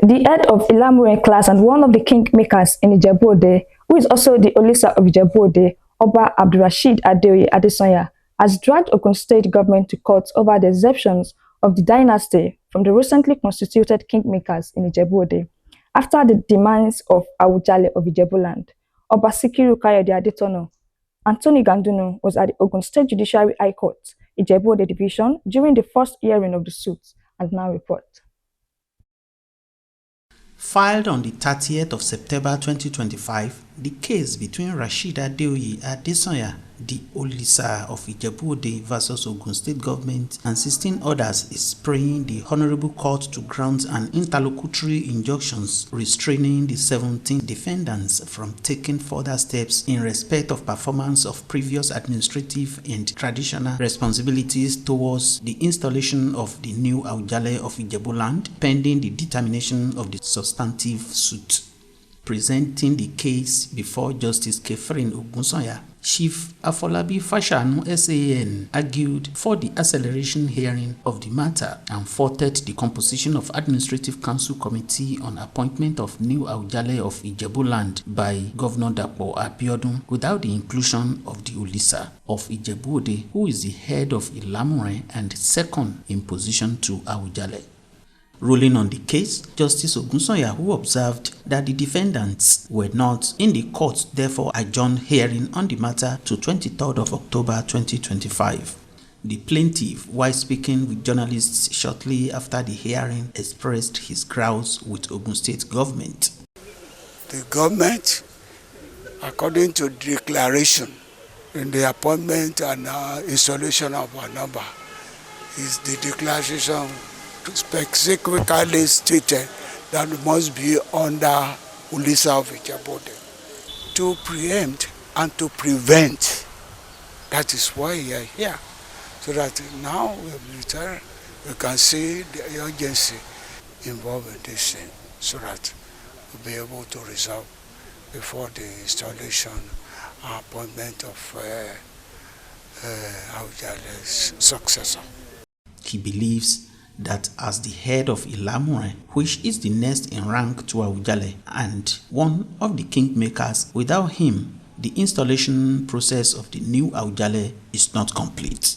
The head of Ilamure class and one of the kingmakers in Ijebu Ode, who is also the Olisa of Ijebu Ode, Oba Abdulrasheed Adeoye Adesanya, has dragged Ogun State government to court over the exemptions of the dynasty from the recently constituted kingmakers in Ijebu Ode, after the demise of Awujale of Ijebu land. Oba Sikiru Kayode Adetono Anthony Gandunu was at the Ogun State Judiciary High Court, Ijebu Ode Division, during the first hearing of the suit, and now report. Filed on the 30th of September 2025, the case between Rasheed Adeoye Adesanya, the Olisa of Ijebu Ode versus Ogun State government and 16 others is praying the Honorable Court to grant an interlocutory injunctions restraining the 17 defendants from taking further steps in respect of performance of previous administrative and traditional responsibilities towards the installation of the new Awujale of Ijebu land, pending the determination of the substantive suit. Presenting the case before Justice Kefrin Ogunsanya, Chief Afolabi Fashanu SAN argued for the acceleration hearing of the matter and faulted the composition of Administrative Council Committee on appointment of new Awujale of Ijebu land by Governor Dapo Abiodun without the inclusion of the Olisa of Ijebu Ode, who is the head of Ilamure and second in position to Awujale. Ruling on the case, Justice Ogunsanya, who observed that the defendants were not in the court, therefore adjourned hearing on the matter to 23rd of October 2025. The plaintiff, while speaking with journalists shortly after the hearing, expressed his grounds with Ogun State government. The government, according to declaration in the appointment and installation of a number, is the declaration specifically stated that it must be under Olisa of Ijebu Ode. To preempt and to prevent, that is why we are here. So that now we can see the urgency involved in this thing, so that we'll be able to resolve before the installation and appointment of Awujale's successor. He believes that as the head of Ilamure, which is the next in rank to Awujale and one of the kingmakers, without him, the installation process of the new Awujale is not complete.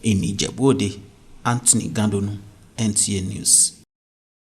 In Ijebu Ode, Anthony Gandunu, NTA News.